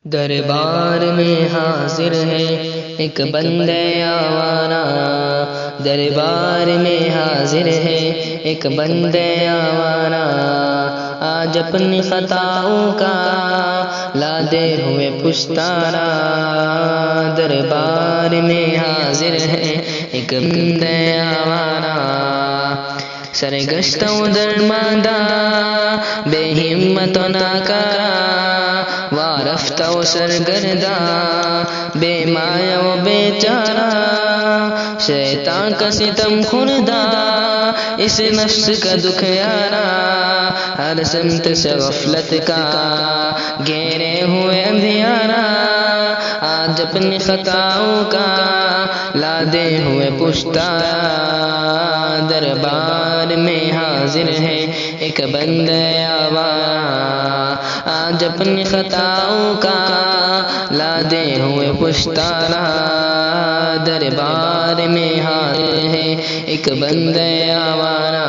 دربار میں حاضر ہے ایک بندہ آوارہ، دربار میں حاضر ہے ایک بندہ آوارہ، آج اپنی خطاؤں کا لادے ہوئے پشتانہ، دربار میں حاضر ہے ایک بندہ آوارہ، سرگشتہ و درماندہ بے ہمت و ناکارہ، وارفتہ و سرگردہ بے مایہ و بے چارہ، شیطان کا ستم خوردہ اس نفس کا دکھیارہ، ہر سمت سے غفلت کا گھیرے ہوئے اندھیارہ، آج اپنی خطاؤں کا لادے ہوئے پشتانہ، دربار میں حاضر ہے ایک بندہ آوارہ، آج اپنی خطاؤں کا لادے ہوئے پشتانہ، دربار میں حاضر ہے ایک بندہ آوارہ،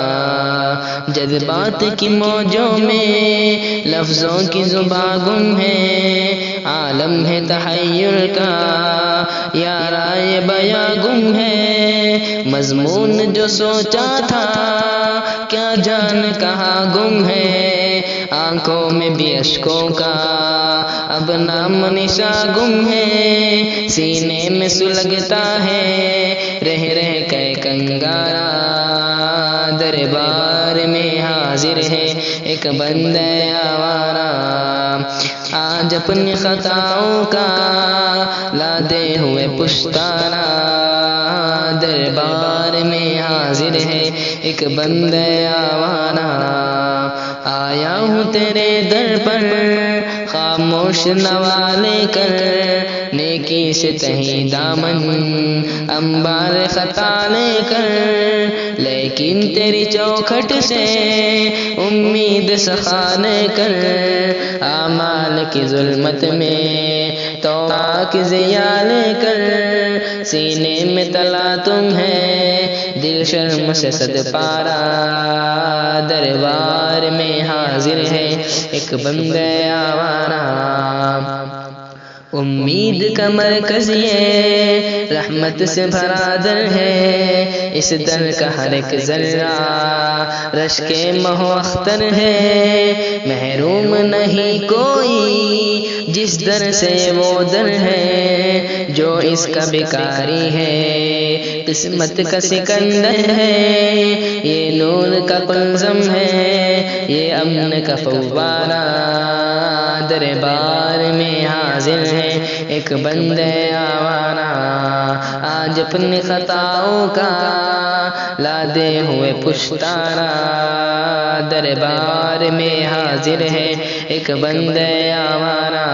جذبات کی موجوں میں لفظوں کی زباں گم ہے، عالم ہے تحیر کا یا رائے بیاں گم ہے، مضمون جو سوچا تھا کیا جان کہاں گم ہے، آنکھوں میں بھی اشکوں کا اب نام نشاں گم ہے، سینے میں سلگتا ہے رہ رہ کے کنگارا، دربار میں حاضر ہے ایک بندہ آوارہ، آج اپنی خطاؤں کا لادے ہوئے پشتانہ، دربار میں حاضر ہے ایک بندہ آوارہ، آیا ہوں تیرے در پر خاموش نوالے کر، نیکی سے تہیں دامن انبار خطا لے کر، لیکن تیری چوکھٹ سے امید سخانے کر، اعمال کی ظلمت میں توبہ کی ضیاء لے کر، سینے میں تلا تم ہے دل شرم سے صد پارا، دربار میں حاضر ہے ایک بندہ آوارہ، امید کا مرکز یہ رحمت سے بھرا در ہے، اس در کا ہر ایک ذرہ رشک مہ و اختر ہے، محروم نہیں کوئی جس در سے وہ در ہے، جو اس کا بھکاری ہے قسمت کا سکندر ہے، یہ نور کا پنزم ہے یہ امن کا فوارہ، دربار میں حاضر ہے ایک بندہ آوارہ، آج اپنی خطاؤں کا لادے ہوئے پشتانہ، دربار میں حاضر ہے ایک بندہ آوارہ،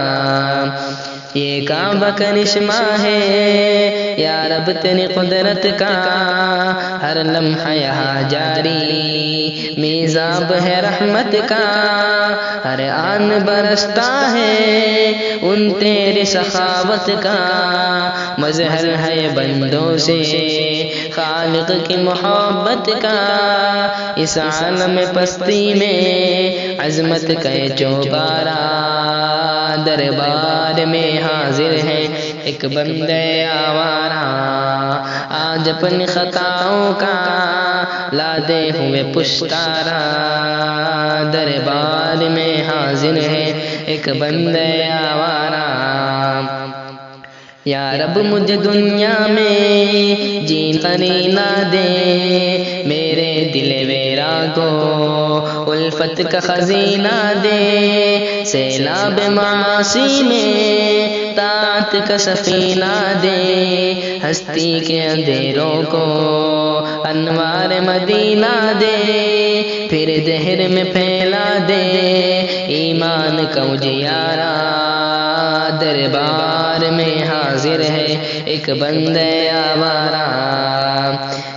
یہ کعبہ کرشمہ ہے یا رب تیری قدرت کا، ہر لمحہ یہاں جاری میزاب ہے رحمت کا، ہر آن برستا ہے ان تیری سخاوت کا، مظہر ہے بندوں سے خالق کی محبت کا، اس عالم پستی میں عظمت کا چوبارہ، دربار میں حاضر ہے ایک بندہ آوارہ، آج اپنی خطاؤں کا لادے ہوئے پشتانہ، دربار میں حاضر ہے ایک بندہ آوارہ، یا رب مجھے دنیا میں جین قرینہ دے، میرے دل ویرا کو الفت کا خزینہ دے، سیلاب معاصی میں طاعت کا سفینہ دے، ہستی کے اندھیروں کو انوار مدینہ دے، پھر دہر میں پھیلا دے ایمان کا اجیارہ، دربار میں حاضر ہے ایک بندہ آوارہ،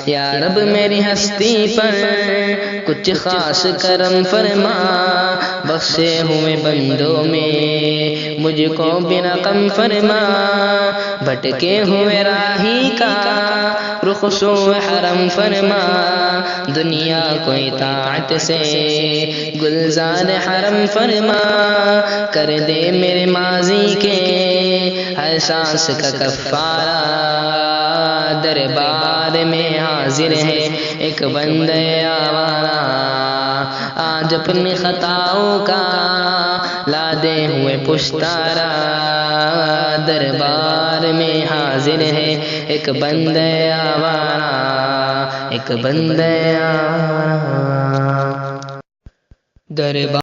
یا رب میری ہستی پر کچھ خاص کرم فرما، بخشے ہوئے بندوں میں مجھ کو بنا غم فرما، بھٹکے ہوئے راہی کا رخ سوئے حرم فرما، دنیا کو اطاعت سے گلزار حرم فرما، کر دے میرے ماضی کے ہر سانس کا کفارہ دربار میں حاضر ہے ایک بندہ آوارہ آج اپنی خطاؤں کا لادے ہوئے پشتارا دربار میں حاضر ہے ایک بندہ آوارہ ایک بندہ آوارہ دربار